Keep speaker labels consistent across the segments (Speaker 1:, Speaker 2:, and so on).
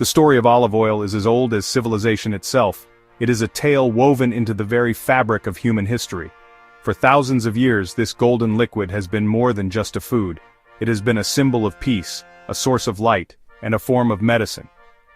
Speaker 1: The story of olive oil is as old as civilization itself. It is a tale woven into the very fabric of human history. For thousands of years, this golden liquid has been more than just a food. It has been a symbol of peace, a source of light, and a form of medicine.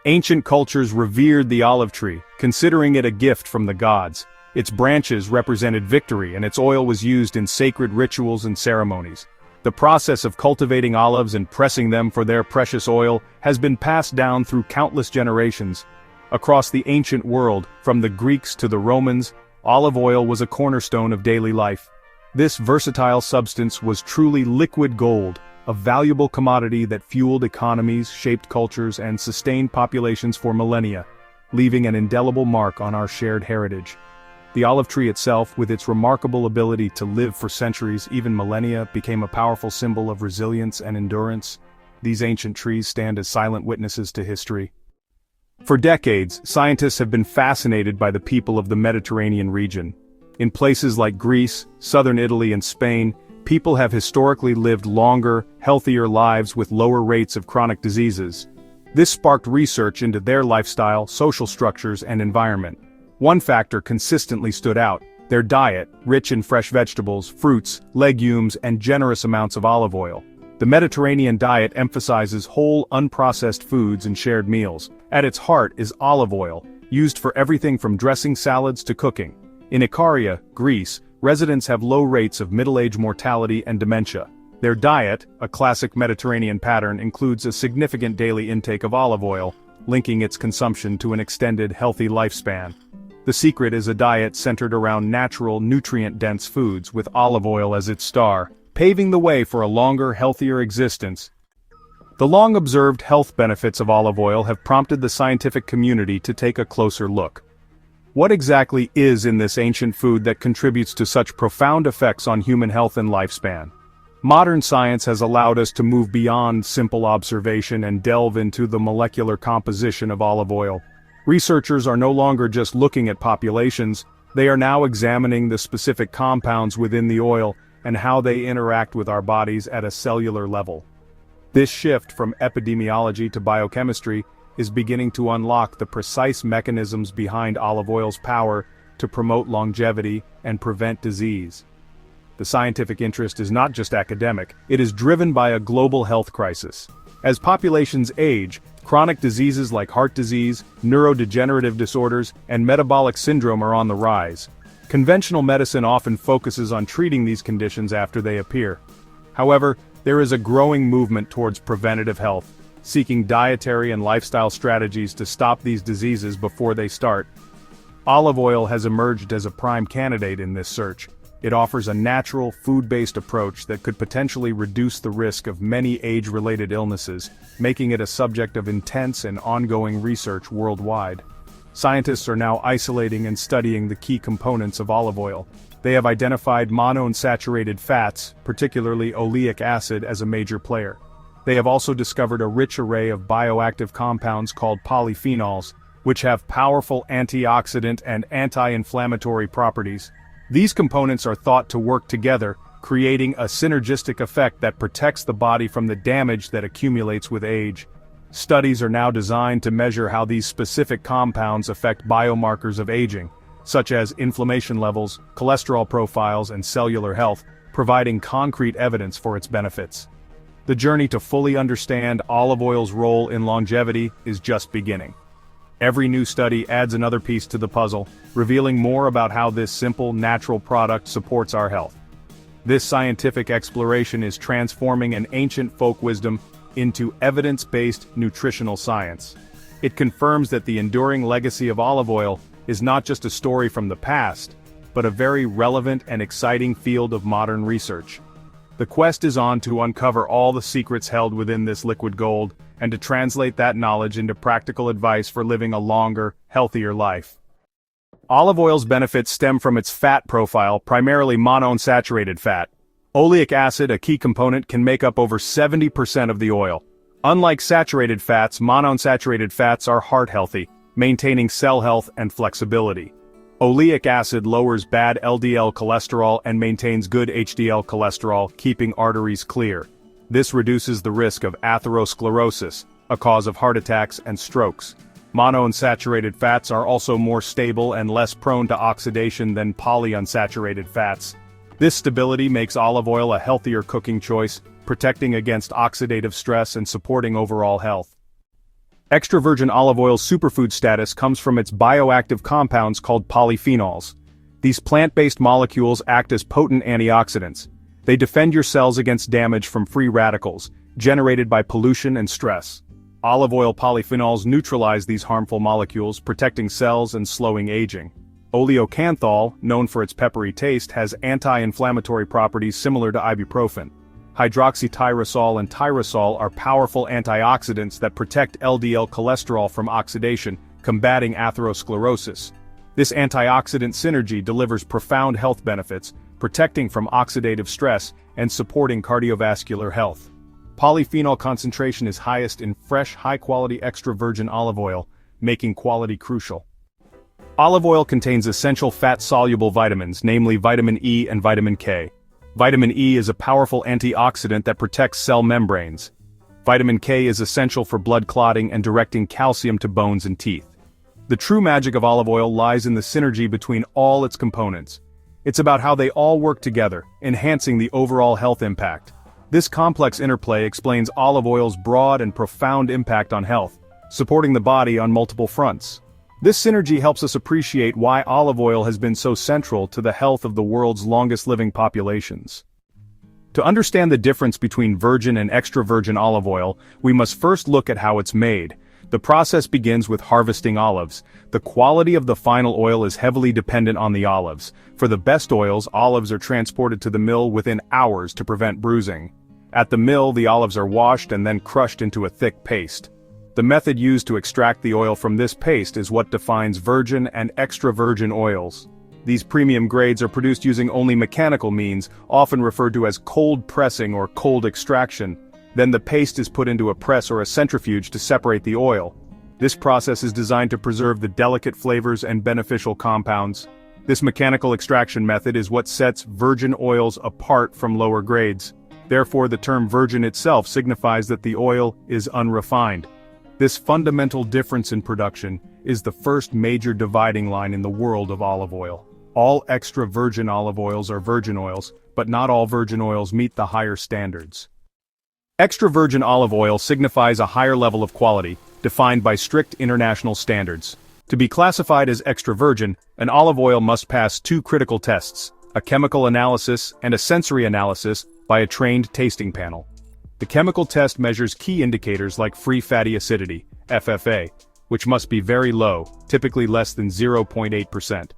Speaker 1: Ancient cultures revered the olive tree, considering it a gift from the gods. Its branches represented victory, and its oil was used in sacred rituals and ceremonies. The process of cultivating olives and pressing them for their precious oil has been passed down through countless generations. Across the ancient world, from the Greeks to the Romans, olive oil was a cornerstone of daily life. This versatile substance was truly liquid gold, a valuable commodity that fueled economies, shaped cultures, and sustained populations for millennia, leaving an indelible mark on our shared heritage. The olive tree itself, with its remarkable ability to live for centuries, even millennia, became a powerful symbol of resilience and endurance. These ancient trees stand as silent witnesses to history. For decades, scientists have been fascinated by the people of the Mediterranean region. In places like Greece, southern Italy, and Spain, people have historically lived longer, healthier lives with lower rates of chronic diseases. This sparked research into their lifestyle, social structures, and environment. One factor consistently stood out: their diet, rich in fresh vegetables, fruits, legumes, and generous amounts of olive oil. The Mediterranean diet emphasizes whole, unprocessed foods and shared meals. At its heart is olive oil, used for everything from dressing salads to cooking. In Icaria, Greece, residents have low rates of middle-age mortality and dementia. Their diet, a classic Mediterranean pattern, includes a significant daily intake of olive oil, linking its consumption to an extended, healthy lifespan. The secret is a diet centered around natural, nutrient-dense foods with olive oil as its star, paving the way for a longer, healthier existence. The long-observed health benefits of olive oil have prompted the scientific community to take a closer look. What exactly is in this ancient food that contributes to such profound effects on human health and lifespan? Modern science has allowed us to move beyond simple observation and delve into the molecular composition of olive oil. Researchers are no longer just looking at populations, they are now examining the specific compounds within the oil and how they interact with our bodies at a cellular level. This shift from epidemiology to biochemistry is beginning to unlock the precise mechanisms behind olive oil's power to promote longevity and prevent disease. The scientific interest is not just academic, it is driven by a global health crisis. As populations age, chronic diseases like heart disease, neurodegenerative disorders, and metabolic syndrome are on the rise. Conventional medicine often focuses on treating these conditions after they appear. However, there is a growing movement towards preventative health, seeking dietary and lifestyle strategies to stop these diseases before they start. Olive oil has emerged as a prime candidate in this search. It offers a natural, food-based approach that could potentially reduce the risk of many age-related illnesses, making it a subject of intense and ongoing research worldwide. Scientists are now isolating and studying the key components of olive oil. They have identified monounsaturated fats, particularly oleic acid, as a major player. They have also discovered a rich array of bioactive compounds called polyphenols, which have powerful antioxidant and anti-inflammatory properties. These components are thought to work together, creating a synergistic effect that protects the body from the damage that accumulates with age. Studies are now designed to measure how these specific compounds affect biomarkers of aging, such as inflammation levels, cholesterol profiles, and cellular health, providing concrete evidence for its benefits. The journey to fully understand olive oil's role in longevity is just beginning. Every new study adds another piece to the puzzle, revealing more about how this simple, natural product supports our health. This scientific exploration is transforming an ancient folk wisdom into evidence-based nutritional science. It confirms that the enduring legacy of olive oil is not just a story from the past, but a very relevant and exciting field of modern research. The quest is on to uncover all the secrets held within this liquid gold, and to translate that knowledge into practical advice for living a longer, healthier life. Olive oil's benefits stem from its fat profile, primarily monounsaturated fat. Oleic acid, a key component, can make up over 70% of the oil. Unlike saturated fats, monounsaturated fats are heart-healthy, maintaining cell health and flexibility. Oleic acid lowers bad LDL cholesterol and maintains good HDL cholesterol, keeping arteries clear. This reduces the risk of atherosclerosis, a cause of heart attacks and strokes. Monounsaturated fats are also more stable and less prone to oxidation than polyunsaturated fats. This stability makes olive oil a healthier cooking choice, protecting against oxidative stress and supporting overall health. Extra virgin olive oil's superfood status comes from its bioactive compounds called polyphenols. These plant-based molecules act as potent antioxidants. They defend your cells against damage from free radicals, generated by pollution and stress. Olive oil polyphenols neutralize these harmful molecules, protecting cells and slowing aging. Oleocanthal, known for its peppery taste, has anti-inflammatory properties similar to ibuprofen. Hydroxytyrosol and tyrosol are powerful antioxidants that protect LDL cholesterol from oxidation, combating atherosclerosis. This antioxidant synergy delivers profound health benefits, protecting from oxidative stress and supporting cardiovascular health. Polyphenol concentration is highest in fresh, high-quality extra virgin olive oil, making quality crucial. Olive oil contains essential fat-soluble vitamins, namely vitamin E and vitamin K. Vitamin E is a powerful antioxidant that protects cell membranes. Vitamin K is essential for blood clotting and directing calcium to bones and teeth. The true magic of olive oil lies in the synergy between all its components. It's about how they all work together, enhancing the overall health impact. This complex interplay explains olive oil's broad and profound impact on health, supporting the body on multiple fronts. This synergy helps us appreciate why olive oil has been so central to the health of the world's longest-living populations. To understand the difference between virgin and extra virgin olive oil, we must first look at how it's made. The process begins with harvesting olives. The quality of the final oil is heavily dependent on the olives. For the best oils, olives are transported to the mill within hours to prevent bruising. At the mill, the olives are washed and then crushed into a thick paste. The method used to extract the oil from this paste is what defines virgin and extra virgin oils. These premium grades are produced using only mechanical means, often referred to as cold pressing or cold extraction. Then the paste is put into a press or a centrifuge to separate the oil. This process is designed to preserve the delicate flavors and beneficial compounds. This mechanical extraction method is what sets virgin oils apart from lower grades. Therefore, the term virgin itself signifies that the oil is unrefined. This fundamental difference in production is the first major dividing line in the world of olive oil. All extra virgin olive oils are virgin oils, but not all virgin oils meet the higher standards. Extra virgin olive oil signifies a higher level of quality, defined by strict international standards. To be classified as extra virgin, an olive oil must pass two critical tests, a chemical analysis and a sensory analysis by a trained tasting panel. The chemical test measures key indicators like free fatty acidity, FFA, which must be very low, typically less than 0.8%.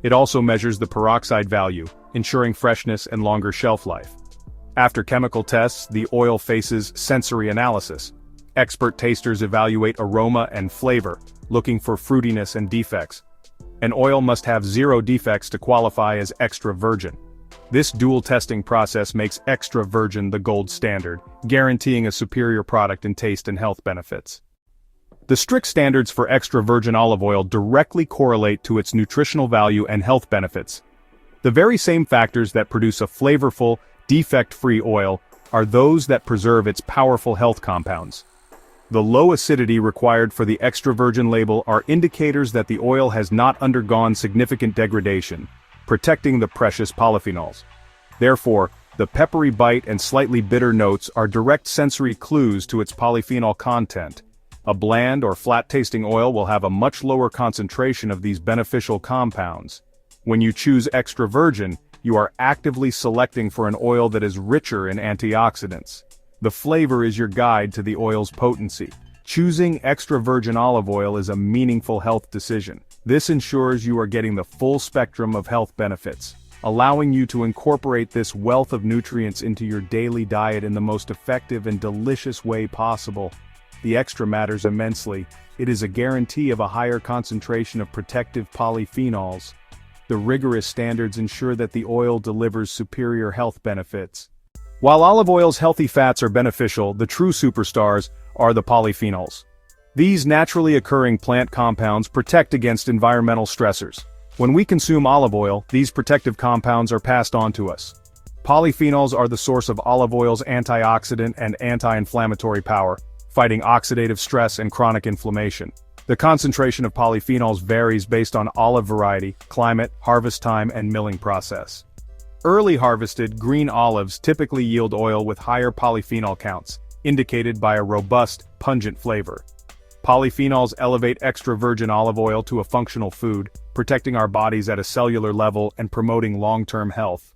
Speaker 1: It also measures the peroxide value, ensuring freshness and longer shelf life. After chemical tests, the oil faces sensory analysis. Expert tasters evaluate aroma and flavor, looking for fruitiness and defects. An oil must have 0 defects to qualify as extra virgin. This dual testing process makes extra virgin the gold standard, guaranteeing a superior product in taste and health benefits. The strict standards for extra virgin olive oil directly correlate to its nutritional value and health benefits. The very same factors that produce a flavorful, defect-free oil are those that preserve its powerful health compounds. The low acidity required for the extra virgin label are indicators that the oil has not undergone significant degradation, protecting the precious polyphenols. Therefore, the peppery bite and slightly bitter notes are direct sensory clues to its polyphenol content. A bland or flat-tasting oil will have a much lower concentration of these beneficial compounds. When you choose extra virgin, you are actively selecting for an oil that is richer in antioxidants. The flavor is your guide to the oil's potency. Choosing extra virgin olive oil is a meaningful health decision. This ensures you are getting the full spectrum of health benefits, allowing you to incorporate this wealth of nutrients into your daily diet in the most effective and delicious way possible. The extra matters immensely. It is a guarantee of a higher concentration of protective polyphenols. The rigorous standards ensure that the oil delivers superior health benefits. While olive oil's healthy fats are beneficial, the true superstars are the polyphenols. These naturally occurring plant compounds protect against environmental stressors. When we consume olive oil, these protective compounds are passed on to us. Polyphenols are the source of olive oil's antioxidant and anti-inflammatory power, fighting oxidative stress and chronic inflammation. The concentration of polyphenols varies based on olive variety, climate, harvest time, and milling process. Early harvested, green olives typically yield oil with higher polyphenol counts, indicated by a robust, pungent flavor. Polyphenols elevate extra virgin olive oil to a functional food, protecting our bodies at a cellular level and promoting long-term health.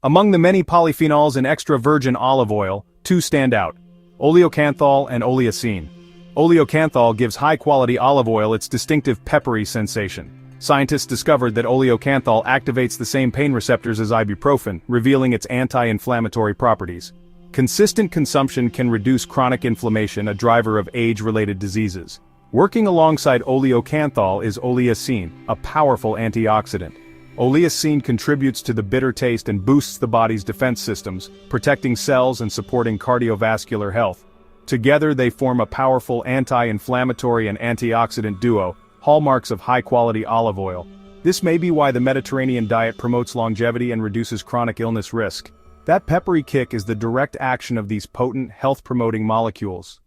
Speaker 1: Among the many polyphenols in extra virgin olive oil, two stand out: oleocanthal and oleacin. Oleocanthal gives high-quality olive oil its distinctive peppery sensation. Scientists discovered that oleocanthal activates the same pain receptors as ibuprofen, revealing its anti-inflammatory properties. Consistent consumption can reduce chronic inflammation, a driver of age-related diseases. Working alongside oleocanthal is oleacin, a powerful antioxidant. Oleacin contributes to the bitter taste and boosts the body's defense systems, protecting cells and supporting cardiovascular health. Together they form a powerful anti-inflammatory and antioxidant duo, hallmarks of high-quality olive oil. This may be why the Mediterranean diet promotes longevity and reduces chronic illness risk. That peppery kick is the direct action of these potent, health-promoting molecules.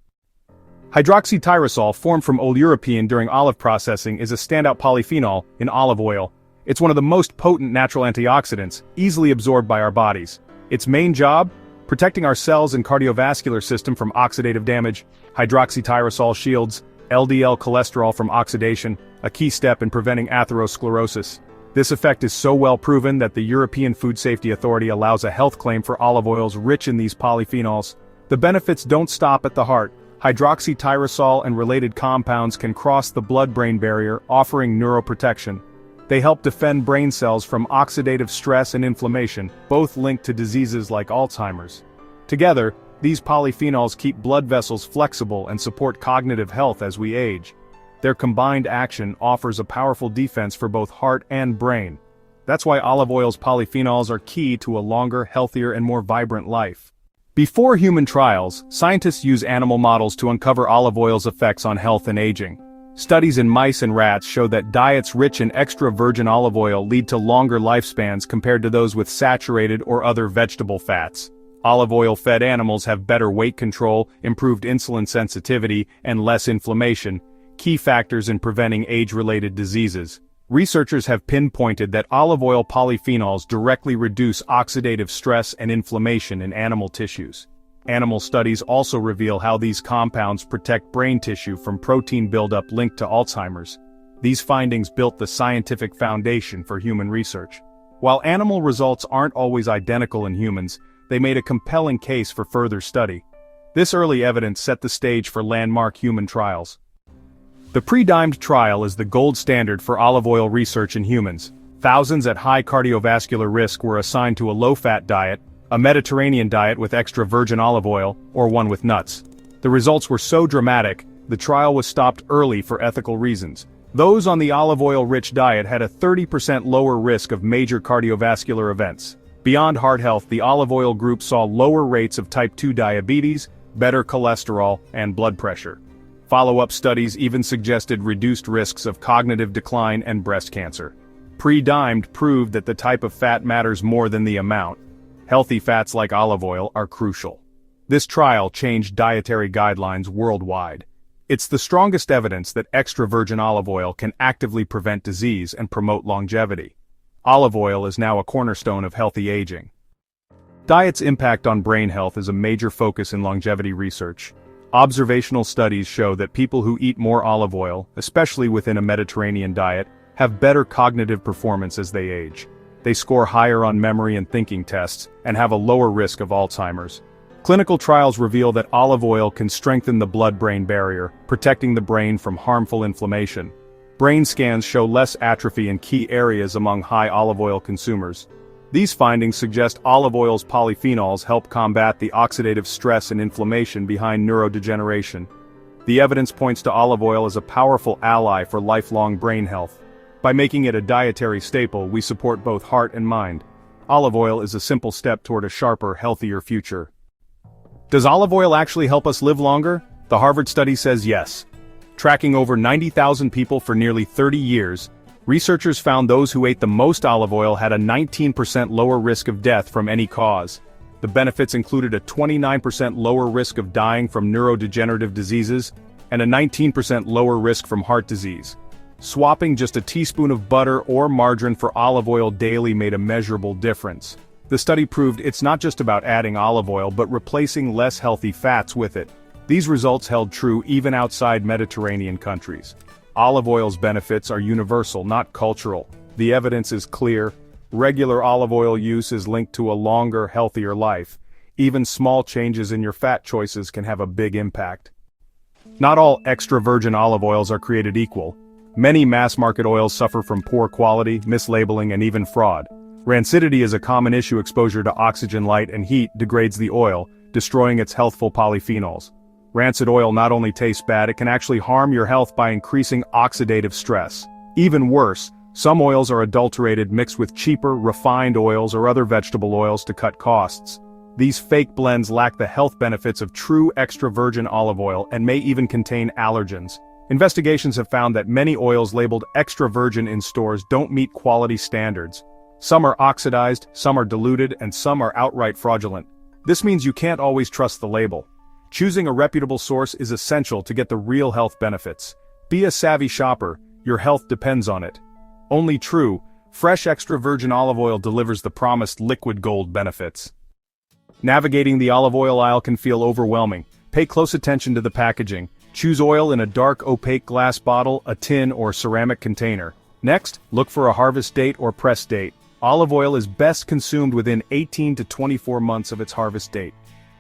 Speaker 1: Hydroxytyrosol, formed from oleuropein during olive processing, is a standout polyphenol in olive oil. It's one of the most potent natural antioxidants, easily absorbed by our bodies. Its main job? Protecting our cells and cardiovascular system from oxidative damage. Hydroxytyrosol shields LDL cholesterol from oxidation, a key step in preventing atherosclerosis. This effect is so well proven that the European Food Safety Authority allows a health claim for olive oils rich in these polyphenols. The benefits don't stop at the heart. Hydroxytyrosol and related compounds can cross the blood-brain barrier, offering neuroprotection. They help defend brain cells from oxidative stress and inflammation, both linked to diseases like Alzheimer's. Together, these polyphenols keep blood vessels flexible and support cognitive health as we age. Their combined action offers a powerful defense for both heart and brain. That's why olive oil's polyphenols are key to a longer, healthier, and more vibrant life. Before human trials, scientists use animal models to uncover olive oil's effects on health and aging. Studies in mice and rats show that diets rich in extra virgin olive oil lead to longer lifespans compared to those with saturated or other vegetable fats. Olive oil-fed animals have better weight control, improved insulin sensitivity, and less inflammation, key factors in preventing age-related diseases. Researchers have pinpointed that olive oil polyphenols directly reduce oxidative stress and inflammation in animal tissues. Animal studies also reveal how these compounds protect brain tissue from protein buildup linked to Alzheimer's. These findings built the scientific foundation for human research. While animal results aren't always identical in humans, they made a compelling case for further study. This early evidence set the stage for landmark human trials. The pre-dimed trial is the gold standard for olive oil research in humans. Thousands at high cardiovascular risk were assigned to a low-fat diet, a Mediterranean diet with extra virgin olive oil, or one with nuts. The results were so dramatic, the trial was stopped early for ethical reasons. Those on the olive oil-rich diet had a 30% lower risk of major cardiovascular events. Beyond heart health, the olive oil group saw lower rates of type 2 diabetes, better cholesterol, and blood pressure. Follow-up studies even suggested reduced risks of cognitive decline and breast cancer. Pre-dimed proved that the type of fat matters more than the amount. Healthy fats like olive oil are crucial. This trial changed dietary guidelines worldwide. It's the strongest evidence that extra virgin olive oil can actively prevent disease and promote longevity. Olive oil is now a cornerstone of healthy aging. Diet's impact on brain health is a major focus in longevity research. Observational studies show that people who eat more olive oil, especially within a Mediterranean diet, have better cognitive performance as they age. They score higher on memory and thinking tests, and have a lower risk of Alzheimer's. Clinical trials reveal that olive oil can strengthen the blood-brain barrier, protecting the brain from harmful inflammation. Brain scans show less atrophy in key areas among high olive oil consumers. These findings suggest olive oil's polyphenols help combat the oxidative stress and inflammation behind neurodegeneration. The evidence points to olive oil as a powerful ally for lifelong brain health. By making it a dietary staple, we support both heart and mind. Olive oil is a simple step toward a sharper, healthier future. Does olive oil actually help us live longer? The Harvard study says yes. Tracking over 90,000 people for nearly 30 years, researchers found those who ate the most olive oil had a 19% lower risk of death from any cause. The benefits included a 29% lower risk of dying from neurodegenerative diseases and a 19% lower risk from heart disease. Swapping just a teaspoon of butter or margarine for olive oil daily made a measurable difference. The study proved it's not just about adding olive oil but replacing less healthy fats with it. These results held true even outside Mediterranean countries. Olive oil's benefits are universal, not cultural. The evidence is clear. Regular olive oil use is linked to a longer, healthier life. Even small changes in your fat choices can have a big impact. Not all extra virgin olive oils are created equal. Many mass-market oils suffer from poor quality, mislabeling, and even fraud. Rancidity is a common issue. Exposure to oxygen, light, and heat degrades the oil, destroying its healthful polyphenols. Rancid oil not only tastes bad, it can actually harm your health by increasing oxidative stress. Even worse, some oils are adulterated, mixed with cheaper, refined oils or other vegetable oils to cut costs. These fake blends lack the health benefits of true extra virgin olive oil and may even contain allergens. Investigations have found that many oils labeled extra virgin in stores don't meet quality standards. Some are oxidized, some are diluted, and some are outright fraudulent. This means you can't always trust the label. Choosing a reputable source is essential to get the real health benefits. Be a savvy shopper, your health depends on it. Only true, fresh extra virgin olive oil delivers the promised liquid gold benefits. Navigating the olive oil aisle can feel overwhelming. Pay close attention to the packaging. Choose oil in a dark opaque glass bottle, a tin or ceramic container. Next, look for a harvest date or press date. Olive oil is best consumed within 18 to 24 months of its harvest date.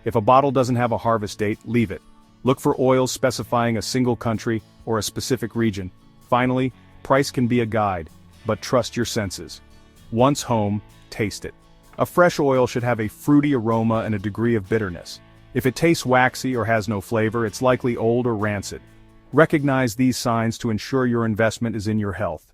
Speaker 1: If a bottle doesn't have a harvest date, leave it. Look for oils specifying a single country or a specific region. Finally, price can be a guide, but trust your senses. Once home, taste it. A fresh oil should have a fruity aroma and a degree of bitterness. If it tastes waxy or has no flavor, it's likely old or rancid. Recognize these signs to ensure your investment is in your health.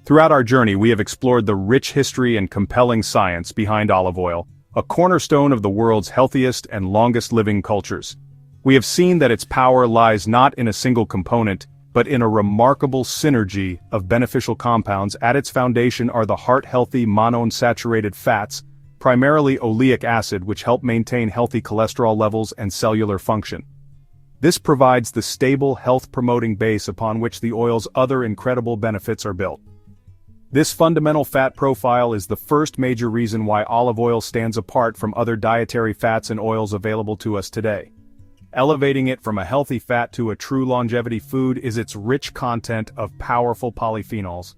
Speaker 1: Throughout our journey, we have explored the rich history and compelling science behind olive oil, a cornerstone of the world's healthiest and longest-living cultures. We have seen that its power lies not in a single component, but in a remarkable synergy of beneficial compounds. At its foundation are the heart-healthy monounsaturated fats, primarily oleic acid, which help maintain healthy cholesterol levels and cellular function. This provides the stable, health-promoting base upon which the oil's other incredible benefits are built. This fundamental fat profile is the first major reason why olive oil stands apart from other dietary fats and oils available to us today. Elevating it from a healthy fat to a true longevity food is its rich content of powerful polyphenols.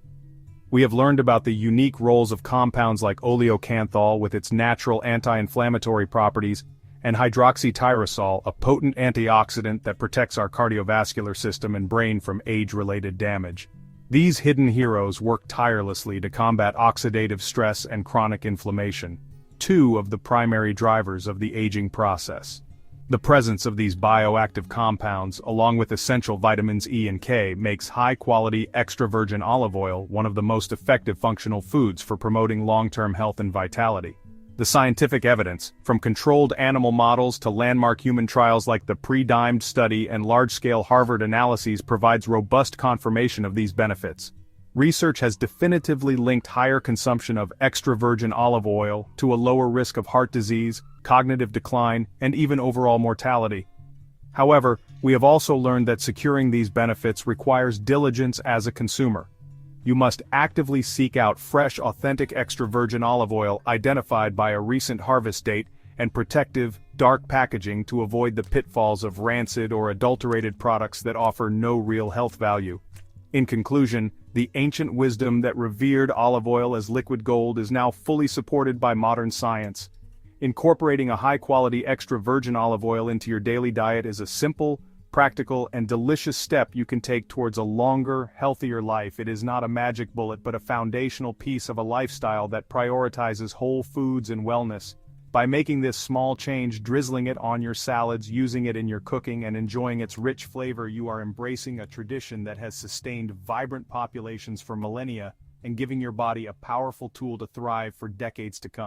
Speaker 1: We have learned about the unique roles of compounds like oleocanthal with its natural anti-inflammatory properties, and hydroxytyrosol, a potent antioxidant that protects our cardiovascular system and brain from age-related damage. These hidden heroes work tirelessly to combat oxidative stress and chronic inflammation, two of the primary drivers of the aging process. The presence of these bioactive compounds, along with essential vitamins E and K, makes high-quality extra virgin olive oil one of the most effective functional foods for promoting long-term health and vitality. The scientific evidence, from controlled animal models to landmark human trials like the pre-dimed study and large-scale Harvard analyses, provides robust confirmation of these benefits. Research has definitively linked higher consumption of extra virgin olive oil to a lower risk of heart disease, cognitive decline, and even overall mortality. However, we have also learned that securing these benefits requires diligence as a consumer. You must actively seek out fresh, authentic extra virgin olive oil identified by a recent harvest date and protective, dark packaging to avoid the pitfalls of rancid or adulterated products that offer no real health value. In conclusion, the ancient wisdom that revered olive oil as liquid gold is now fully supported by modern science. Incorporating a high-quality extra virgin olive oil into your daily diet is a simple, practical, and delicious step you can take towards a longer, healthier life. It is not a magic bullet but a foundational piece of a lifestyle that prioritizes whole foods and wellness. By making this small change, drizzling it on your salads, using it in your cooking, and enjoying its rich flavor, you are embracing a tradition that has sustained vibrant populations for millennia and giving your body a powerful tool to thrive for decades to come.